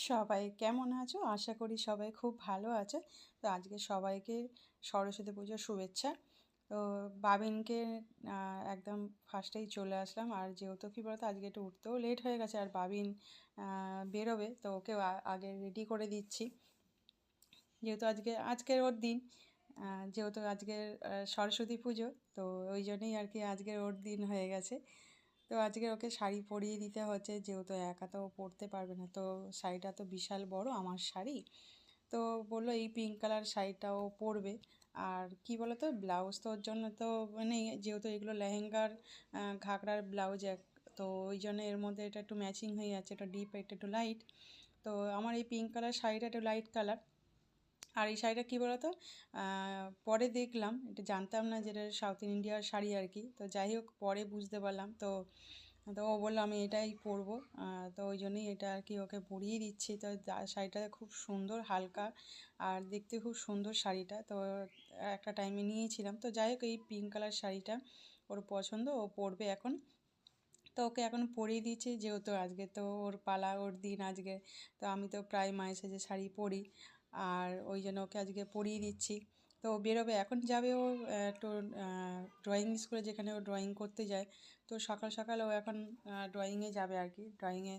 সবাই কেমন আছো? আশা করি সবাই খুব ভালো আছে। তো আজকে সবাইকে সরস্বতী পুজোর শুভেচ্ছা। তো বাবিনকে একদম ফার্স্টেই চলে আসলাম। আর যেহেতু কী বলতো, আজকে একটু উঠতেও লেট হয়ে গেছে, আর বাবিন বেরোবে, তো ওকে আগে রেডি করে দিচ্ছি। যেহেতু আজকের ওর দিন, যেহেতু আজকের সরস্বতী পুজো, তো ওই জন্যই আর কি আজকের ওর দিন হয়ে গেছে। তো আজকে ওকে শাড়ি পরিয়ে দিতে হচ্ছে, যেহেতু একা তো ও পরতে পারবে না। তো শাড়িটা তো বিশাল বড় আমার শাড়ি, তো বললো এই পিঙ্ক কালার শাড়িটাও পরবে। আর কি বলো তো, ব্লাউজ তো ওর জন্য তো নেই, যেহেতু এগুলো লেহেঙ্গার ঘাগরার ব্লাউজ তো ওই জন্য এর মধ্যে এটা একটু ম্যাচিং হয়ে যাচ্ছে, এটা ডিপ, এটা একটু লাইট। তো আমার এই পিঙ্ক কালার শাড়িটা একটু লাইট কালার। আর এই শাড়িটা কী বলতো, পরে দেখলাম, এটা জানতাম না যেটা সাউথ ইন্ডিয়ার শাড়ি আর কি। তো যাই হোক, পরে বুঝতে পারলাম। তো তো ও বললো আমি এটাই পরবো। তো ওই জন্যই এটা আর কি ওকে পরিয়ে দিচ্ছি। তো শাড়িটা খুব সুন্দর, হালকা, আর দেখতে খুব সুন্দর শাড়িটা। তো একটা টাইমে নিয়েছিলাম। তো যাই হোক, এই পিঙ্ক কালার শাড়িটা ওর পছন্দ, ও পরবে এখন। তো ওকে এখন পরিয়ে দিয়েছি, যেহেতু আজকে তো ওর পালা, ওর দিন আজকে। তো আমি তো প্রায় মাঝে সাঝে শাড়ি পরি, আর ওই জন্য ওকে আজকে পরিয়ে দিচ্ছি। তো ও বেরোবে, এখন যাবে ও একটু ড্রয়িং স্কুলে, যেখানে ও ড্রয়িং করতে যায়। তো সকাল সকাল ও এখন ড্রয়িংয়ে যাবে আর কি, ড্রয়িংয়ে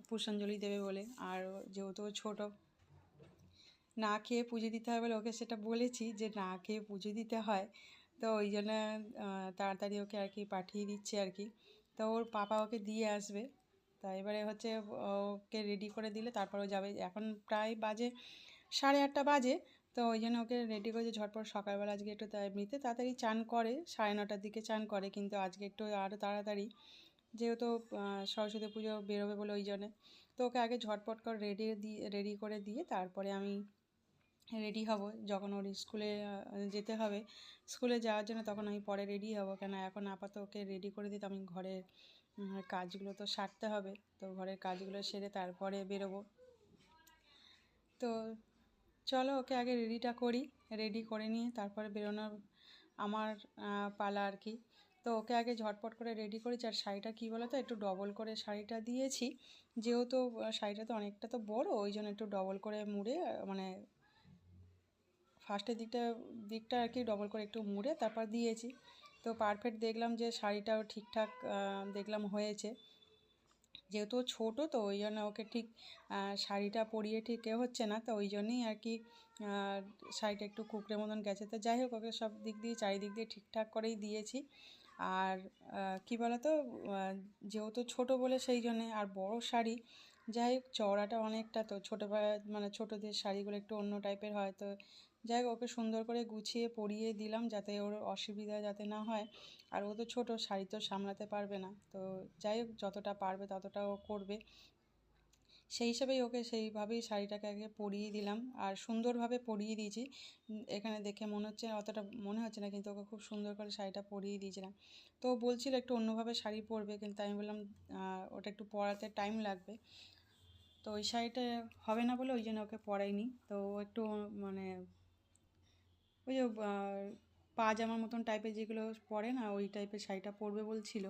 পুষ্পাঞ্জলি দেবে বলে। আর যেহেতু ও ছোটো, না খেয়ে পুজো দিতে হয় বলে ওকে সেটা বলেছি যে না খেয়ে পুজো দিতে হয়। তো ওই জন্য তাড়াতাড়ি ওকে আর কি পাঠিয়ে দিচ্ছে আর কি। তো ওর পাপা ওকে দিয়ে আসবে। তা এবারে হচ্ছে ওকে রেডি করে দিলে তারপর ও যাবে। এখন প্রায় বাজে 8:30 বাজে। তো ওই জন্য ওকে রেডি করেছে ঝটপট। সকালবেলা আজকে একটু এমনিতে তাড়াতাড়ি চান করে, 9:30টার দিকে চান করে, কিন্তু আজকে একটু আরও তাড়াতাড়ি, যেহেতু সরস্বতী পুজো বেরোবে বলে ওই জন্যে। তো ওকে আগে ঝটপট করে রেডি করে দিয়ে তারপরে আমি রেডি হব। যখন ওর স্কুলে যেতে হবে, স্কুলে যাওয়ার জন্য, তখন আমি পরে রেডি হব। কেন এখন আপাতত ওকে রেডি করে দিতে আমি ঘরের কাজগুলো তো সারতে হবে। তো ঘরের কাজগুলো সেরে তারপরে বেরোবো। তো চলো ওকে আগে রেডিটা করি, রেডি করে নিয়ে তারপরে বেরোনোর আমার পালা আর কি। তো ওকে আগে ঝটপট করে রেডি করেছি। আর শাড়িটা কী বলো তো, একটু ডবল করে শাড়িটা দিয়েছি, যেহেতু শাড়িটা তো অনেকটা তো বড়, ওই জন্য একটু ডবল করে মুড়ে, মানে ফার্স্টের দিকটা আর কি ডবল করে একটু মুড়ে তারপর দিয়েছি। তো পারফেক্ট দেখলাম যে শাড়িটাও ঠিকঠাক দেখলাম হয়েছে। যেহেতু ছোটো, তো ওই জন্য ওকে ঠিক শাড়িটা পরিয়ে ঠিক হচ্ছে না। তো ওই জন্যই আর কি শাড়িটা একটু কুকড়ে মতন গেছে। তো যাই হোক, ওকে সব দিক দিয়ে, চারিদিক দিয়ে ঠিকঠাক করেই দিয়েছি। আর কী বলতো, যেহেতু ছোটো বলে সেই জন্যে, আর বড় শাড়ি, যাই হোক চওড়াটা অনেকটা, তো মানে ছোটোদের শাড়িগুলো একটু অন্য টাইপের হয়। তো যাই হোক, ওকে সুন্দর করে গুছিয়ে পরিয়ে দিলাম, যাতে ওর অসুবিধা যাতে না হয়। আর ও তো ছোটো, শাড়ি তো সামলাতে পারবে না। তো যাই হোক, যতটা পারবে ততটা ও করবে, সেই হিসাবেই ওকে সেইভাবেই শাড়িটাকে আগে পরিয়ে দিলাম, আর সুন্দরভাবে পরিয়ে দিয়েছি। এখানে দেখে মনে হচ্ছে, অতটা মনে হচ্ছে না, কিন্তু ওকে খুব সুন্দর করে শাড়িটা পরিয়ে দিয়েছিলাম। তো ও বলছিল একটু অন্যভাবে শাড়ি পরবে, কিন্তু আমি বললাম ওটা একটু পরাতে টাইম লাগবে। তো ওই শাড়িটা হবে না বলে ওই জন্য ওকে পরাইনি। তো ও একটু মানে ওই যে পাজামার মতন টাইপের যেগুলো পরে না, ওই টাইপের শাড়িটা পরবে বলছিল।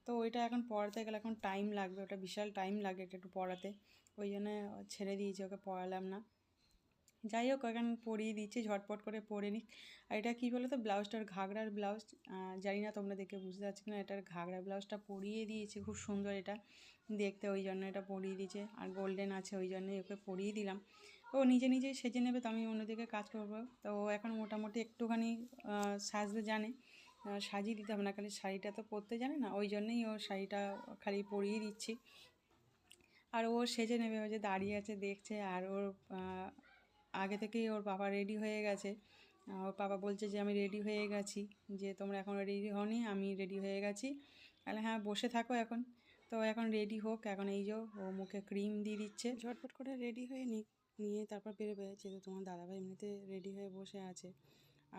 তো ওইটা এখন পরাতে গেলে এখন টাইম লাগবে, ওটা বিশাল টাইম লাগে এটা একটু পরাতে। ওই জন্য ছেড়ে দিয়েছি, ওকে পরালাম না। যাই হোক, এখন পরিয়ে দিচ্ছি, ঝটপট করে পরে নিই। আর এটা কী বলো তো, ব্লাউজটার ঘাগরার ব্লাউজ, জানি না তোমরা দেখে বুঝতে পারছি না, এটার ঘাগরা ব্লাউজটা পরিয়ে দিয়েছি, খুব সুন্দর এটা দেখতে, ওই জন্য এটা পরিয়ে দিয়েছে। আর গোল্ডেন আছে, ওই জন্যই ওকে পরিয়ে দিলাম। ও নিজে নিজেই সেজে নেবে, তো আমি অন্যদিকে কাজ করবো। তো ও এখন মোটামুটি একটুখানি সাজতে জানে, সাজিয়ে দিতে হবে না, খালি শাড়িটা তো পরতে জানে না, ওই জন্যই ও শাড়িটা খালি পরিয়ে দিচ্ছি। আর ও সেজে নেবে, ও যে দাঁড়িয়ে আছে দেখছে। আর ওর আগে থেকেই ওর বাবা রেডি হয়ে গেছে। ওর বাবা বলছে যে আমি রেডি হয়ে গেছি, যে তোমরা এখন রেডি হওনি, আমি রেডি হয়ে গেছি। তাহলে হ্যাঁ, বসে থাকো এখন। তো এখন রেডি হোক, এখন এই যে ও মুখে ক্রিম দিয়ে দিচ্ছে, ঝটপট করে রেডি হয়ে নিয়ে তারপর বেরোবে, যেহেতু তোমার দাদাভাই এমনিতে রেডি হয়ে বসে আছে।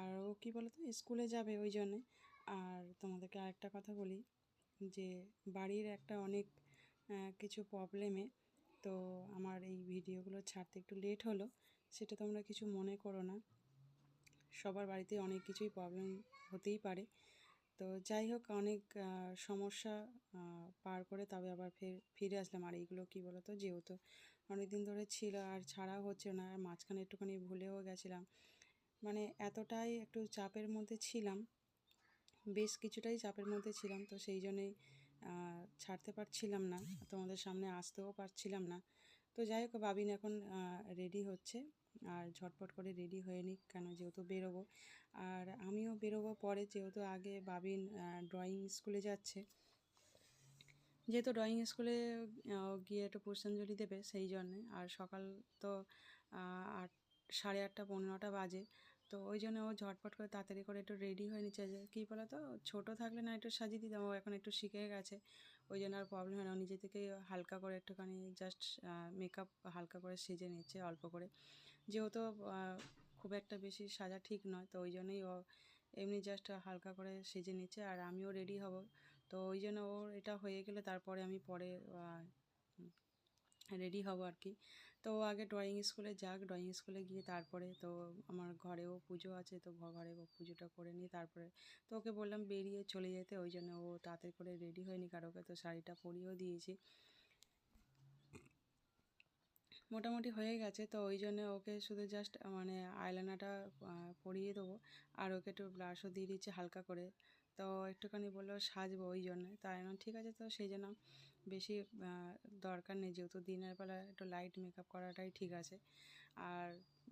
আর ও কী বলো তো, স্কুলে যাবে ওই জন্যে। আর তোমাদেরকে আরেকটা কথা বলি, যে বাড়ির একটা অনেক কিছু প্রবলেমে, তো আমার এই ভিডিওগুলো ছাড়তে একটু লেট হলো, সেটা তোমরা কিছু মনে করো না। সবার বাড়িতে অনেক কিছুই প্রবলেম হতেই পারে। তো যাই হোক অনেক সমস্যা পার করে তবে আবার ফিরে আসলাম। আর এইগুলো কী বলো তো, যেহেতু অনেক দিন ধরে ছিল আর ছাড়াও হচ্ছে না, আর মাঝখানে একটুখানি ভুলেও গেছিলাম, মানে এতটাই একটু চাপের মধ্যে ছিলাম, বেশ কিছুটাই চাপের মধ্যে ছিলাম, তো সেই জন্যেই ছাড়তে পারছিলাম না, তোমাদের সামনে আসতেও পারছিলাম না। তো যাই হোক বাবিন এখন রেডি হচ্ছে, আর ঝটপট করে রেডি হয়ে নিক, কেন যেহেতু বেরোবো, আর আমিও বেরোবো পরে, যেহেতু আগে বাবিন ড্রয়িং স্কুলে যাচ্ছে, যেহেতু ড্রয়িং স্কুলে গিয়ে একটু পুষ্পাঞ্জলি দেবে সেই জন্যে, আর সকাল তো 8, 8:30, 9:15 বাজে, তো ওই জন্য ও ঝটপট করে তাড়াতাড়ি করে একটু রেডি হয়ে নিচ্ছে। যে কী বলো তো, ছোটো থাকলে না একটু সাজিয়ে দিতাম, ও এখন একটু শিখে গেছে, ওই জন্য আর প্রবলেম হয় না, ও নিজে থেকেই হালকা করে একটুখানি জাস্ট মেকআপ হালকা করে সেজে নিচ্ছে অল্প করে, যেহেতু খুব একটা বেশি সাজা ঠিক নয়, তো ওই জন্যই ও এমনি জাস্ট হালকা করে সেজে নিচ্ছে, আর আমিও রেডি হব। তো ওই জন্য ওর এটা হয়ে গেলে তারপরে আমি পরে রেডি হব আর কি। তো আগে ড্রয়িং স্কুলে যাক, ড্রয়িং স্কুলে গিয়ে তারপরে তো আমার ঘরেও পুজো আছে, তো ঘরে পুজোটা করে নিয়ে তারপরে তো ওকে বললাম বেরিয়ে চলে যেতে, ওই জন্য ও তাড়াতাড়ি করে রেডি হয়নি, কারণ ওকে তো শাড়িটা পরিয়েও দিয়েছি, মোটামুটি হয়ে গেছে। তো ওই জন্য ওকে শুধু জাস্ট মানে আইলাইনারটা পরিয়ে দেবো, আর ওকে একটু ব্লাশও দিয়ে দিচ্ছি হালকা করে, তো একটুখানি বললো সাজবো, ওই জন্য তাই না, ঠিক আছে, তো সেই জন্য বেশি দরকার নেই, যেহেতু দিনের বেলা একটু লাইট মেকআপ করাটাই ঠিক আছে, আর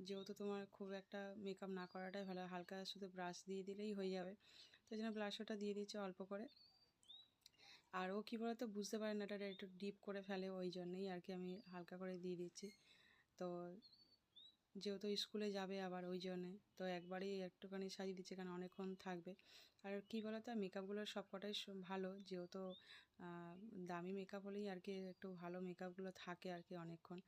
যেহেতু তোমার খুব একটা মেকআপ না করাটাই ভালো, হালকা শুধু ব্রাশ দিয়ে দিলেই হয়ে যাবে, তো এই জন্য ব্লাশটা দিয়ে দিচ্ছি অল্প করে। আর ও কী বলতো, বুঝতে পারে না, এটা একটু ডিপ করে ফেলে, ওই জন্যই আর কি আমি হালকা করে দিয়ে দিচ্ছি। তো যেহেতু স্কুলে যাবে আবার, ওই জন্যে তো একবারেই একটুখানি সাজিয়ে দিচ্ছে, কারণ অনেকক্ষণ থাকবে। আর কী বলতো, মেকআপগুলো সবকটাই ভালো, যেহেতু দামি মেকআপ হলেই আর কি একটু ভালো মেকআপগুলো থাকে আর কি অনেকক্ষণ।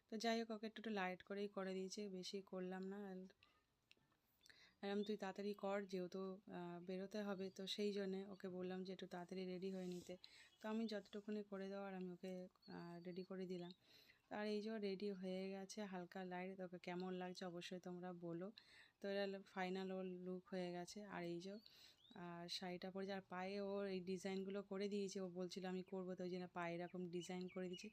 তো যাই হোক ওকে একটু লাইট করেই করে দিয়েছি, বেশি করলাম না, তুই তাড়াতাড়ি কর, যেহেতু বেরোতে হবে, তো সেই জন্যে ওকে বললাম যে একটু তাড়াতাড়ি রেডি হয়ে নিতে, তো আমি যতটুকুনি করে দেওয়ার আমি ওকে রেডি করে দিলাম। আর এই যে রেডি হয়ে গেছে, হালকা লাইট, তোকে কেমন লাগছে অবশ্যই তোমরা বলো। তো এটা ফাইনাল ওর লুক হয়ে গেছে, আর এই যে আর শাড়িটা পরেছে, আর পায়ে ওর এই ডিজাইনগুলো করে দিয়েছে, ও বলছিল আমি করবো, তো ওই জন্য পায়ে এরকম ডিজাইন করে দিয়েছি,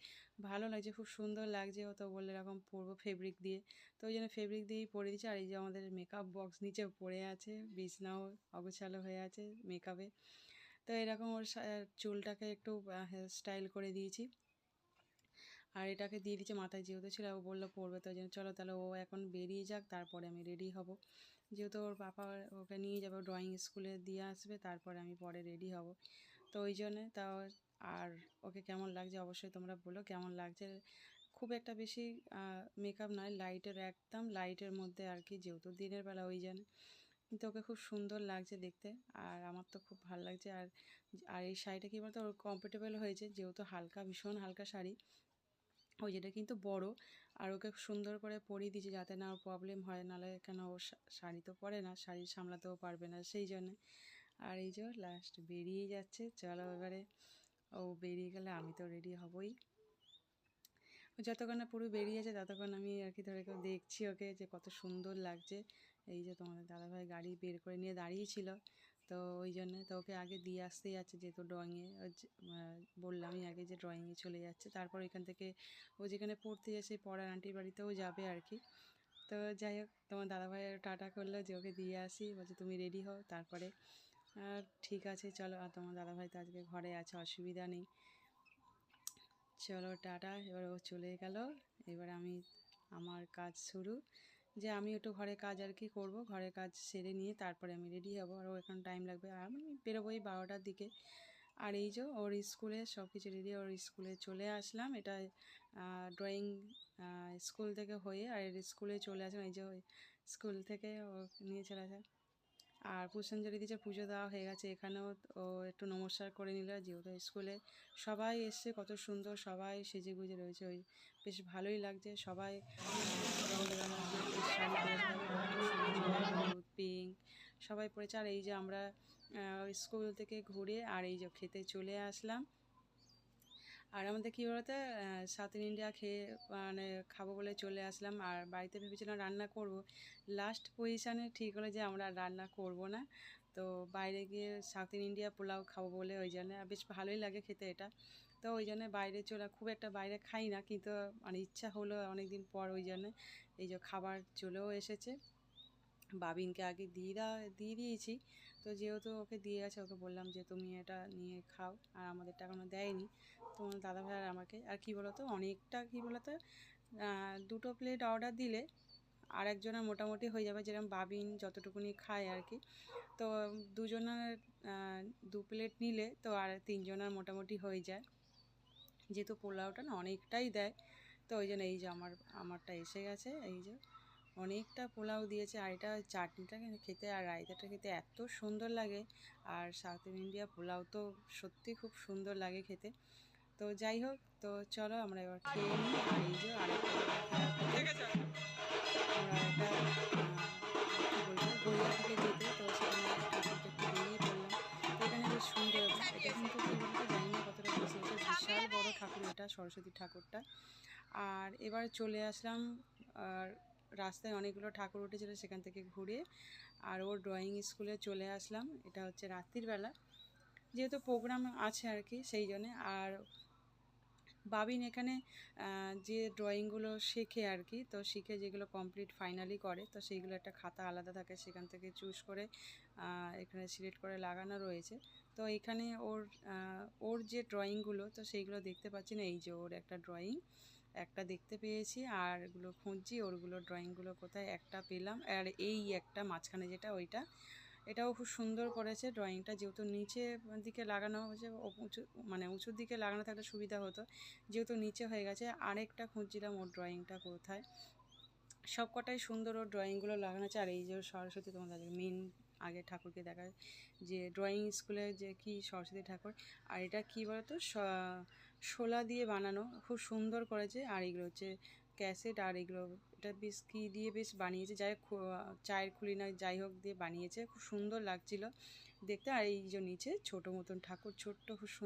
ভালো লাগছে, খুব সুন্দর লাগছে, ও তো বললে এরকম পরবো ফেব্রিক দিয়ে, তো ওই জন্য ফেব্রিক দিয়েই পরে দিচ্ছে। আর এই যে আমাদের মেকআপ বক্স নিচে পড়ে আছে, বিছনাও অগোছালো হয়ে আছে মেকআপে, তো এরকম ওর চুলটাকে একটু হেয়ার স্টাইল করে দিয়েছি, আর এটাকে দিয়ে দিচ্ছে মাথায়, যেহেতু ছিল ও বললো পড়বে, তো ওই জন্য চলো তাহলে ও এখন বেরিয়ে যাক, তারপরে আমি রেডি হব, যেহেতু ওর পাপা ওকে নিয়ে যাবে ড্রয়িং স্কুলে দিয়ে আসবে, তারপরে আমি পরে রেডি হব, তো ওই জন্যে তাও। আর ওকে কেমন লাগছে অবশ্যই তোমরা বলো কেমন লাগছে, খুব একটা বেশি মেকআপ নয়, লাইটের একদম লাইটের মধ্যে আর কি, যেহেতু দিনের বেলা ওই জন্য, কিন্তু ওকে খুব সুন্দর লাগছে দেখতে, আর আমার তো খুব ভালো লাগছে। আর আর এই শাড়িটা কী বলতো, ওর কমফোর্টেবল হয়েছে, যেহেতু হালকা, ভীষণ হালকা শাড়ি, ওই যেটা কিন্তু বড়, আর ওকে সুন্দর করে পরিয়ে দিয়েছি যাতে না ওর প্রবলেম হয়, নাহলে কেন ও শাড়ি তো পরে না, শাড়ি সামলাতেও পারবে না সেই জন্যে। আর এই যে লাস্ট বেরিয়ে যাচ্ছে, চলো এবারে ও বেরিয়ে গেলে আমি তো রেডি হবই, যতক্ষণ না পুরো বেরিয়েছে ততক্ষণ আমি আর কি ধরে দেখছি ওকে যে কত সুন্দর লাগছে। এই যে তোমাদের দাদাভাই গাড়ি বের করে নিয়ে দাঁড়িয়েছিল, তো ওই জন্যে তো ওকে আগে দিয়ে আসতেই যাচ্ছে, যেহেতু ড্রয়িংয়ে বললামই আগে যে ড্রয়িংয়ে চলে যাচ্ছে, তারপর এখান থেকে ও যেখানে পড়তে যায় সেই পড়ার আন্টির বাড়িতেও যাবে আর কি। তো যাই হোক তোমার দাদাভাই টাটা করলো যে ওকে দিয়ে আসি, বলছে তুমি রেডি হও, তারপরে আর ঠিক আছে চলো, আর তোমার দাদাভাই তো আজকে ঘরে আছে, অসুবিধা নেই, চলো টাটা। এবার ও চলে গেল, এবার আমি আমার কাজ শুরু, যে আমি একটু ঘরের কাজ আর কি করবো, ঘরের কাজ সেরে নিয়ে তারপরে আমি রেডি হবো, আর ও এখন টাইম লাগবে, আর আমি বেরোবোই 12টার দিকে। আর এই যে ওর স্কুলে সব কিছু রেডি, ওর স্কুলে চলে আসলাম, এটা ড্রয়িং স্কুল থেকে হয়ে আর স্কুলে চলে আসলাম, এই যে স্কুল থেকে ও নিয়ে চলে আসে, আর পুষ্পাঞ্জলি দিচ্ছে, পুজো দেওয়া হয়ে গেছে, এখানেও ও একটু নমস্কার করে নিল, যেহেতু স্কুলে সবাই এসছে, কত সুন্দর সবাই সেজে গুজে রয়েছে, ওই বেশ ভালোই লাগছে, সবাই শাড়ি পরেছে, হলুদ পিঙ্ক সবাই পরেছে। আর এই যে আমরা স্কুল থেকে ঘুরে আর এই যে খেতে চলে আসলাম, আর আমাদের কী বলতে সাউথ ইন্ডিয়া খেয়ে মানে খাবো বলে চলে আসলাম, আর বাড়িতে ভেবেছিলাম রান্না করব, লাস্ট পজিশানে ঠিক হলো যে আমরা রান্না করব না, তো বাইরে গিয়ে সাউথ ইন্ডিয়া পোলাও খাবো বলে ওই জন্য বেশ ভালোই লাগে খেতে এটা। তো ওই জন্য বাইরে খুব একটা বাইরে খাই না, কিন্তু মানে ইচ্ছা হলো অনেক দিন পর, ওই জন্য এই যে খাবার চলেও এসেছে। বাবিনকে আগে দিয়ে দিয়েছি। তো যেহেতু ওকে দিয়ে গেছে, ওকে বললাম যে তুমি এটা নিয়ে খাও, আর আমাদেরটা এখনও দেয়নি তোমার দাদাভাই আর আমাকে। আর কী বলো তো, অনেকটা কী বলো তো, 2টো প্লেট অর্ডার দিলে আর একজনের মোটামুটি হয়ে যাবে, যেরকম বাবিন যতটুকুনি খায় আর কি। তো দুজনের 2 প্লেট নিলে তো আর 3জনের মোটামুটি হয়ে যায়, যেহেতু পোলাওটা না অনেকটাই দেয়। তো ওই জন্য এই যে আমারটা এসে গেছে, এই যে অনেকটা পোলাও দিয়েছে। আর এটা চাটনিটা খেতে আর রায়তাটা খেতে এত সুন্দর লাগে। আর সাউথ ইন্ডিয়া পোলাও তো সত্যি খুব সুন্দর লাগে খেতে। তো যাই হোক, তো চলো আমরা এবার খেয়ে নিই। আর এই যে আরেকটা আমরা একটা কী বলবো, গড়িয়া থেকে যেতে, তো সেখানে ঠাকুরটা একটু বেরিয়ে পড়লাম। তো এখানে বেশ সুন্দর, এটা কিন্তু কী বলতো জানি না কতটা বেশি, এটা বিশাল বড় ঠাকুর, এটা সরস্বতী ঠাকুরটা। আর এবার চলে আসলাম, আর রাস্তায় অনেকগুলো ঠাকুর উঠেছিল, সেখান থেকে ঘুরে আর ওর ড্রয়িং স্কুলে চলে আসলাম। এটা হচ্ছে রাত্রির বেলা, যেহেতু প্রোগ্রাম আছে আর কি, সেই জন্যে। আর বাবিন এখানে যে ড্রয়িংগুলো শেখে আর কি, তো শিখে যেগুলো কমপ্লিট ফাইনালি করে, তো সেইগুলো একটা খাতা আলাদা থাকে, সেখান থেকে চুজ করে এখানে সিলেক্ট করে লাগানো রয়েছে। তো এখানে ওর যে ড্রয়িংগুলো, তো সেইগুলো দেখতে পাচ্ছি না, এই যে ওর একটা ড্রয়িং একটা দেখতে পেয়েছি, আর এগুলো খুঁজছি ওরগুলো ড্রয়িংগুলো কোথায়, একটা পেলাম। আর এই একটা মাঝখানে যেটা, ওইটা এটাও খুব সুন্দর করেছে ড্রয়িংটা, যেহেতু নিচে দিকে লাগানো হয়েছে, উঁচুর দিকে লাগানো থাকলে সুবিধা হতো, যেহেতু নিচে হয়ে গেছে। আরেকটা খুঁজছিলাম ওর ড্রয়িংটা কোথায়। সব কটাই সুন্দর ওর ড্রয়িংগুলো লাগানো আছে। আর এই যে সরস্বতী, তোমাদের মেন আগে ঠাকুরকে দেখায় যে ড্রয়িং স্কুলে যে কি সরস্বতী ঠাকুর। আর এটা কী বলতো, শোলা দিয়ে বানানো, খুব সুন্দর করেছে। আর এগুলো হচ্ছে ক্যাসেট, আর এগুলো এটা বেশ কী দিয়ে বেশ বানিয়েছে, যাই হোক চায়ের খুলি না যাই হোক দিয়ে বানিয়েছে, খুব সুন্দর লাগছিল দেখতে। আর এই যে নিচে ছোটো মতন ঠাকুর, ছোট্ট, খুব সুন্দর।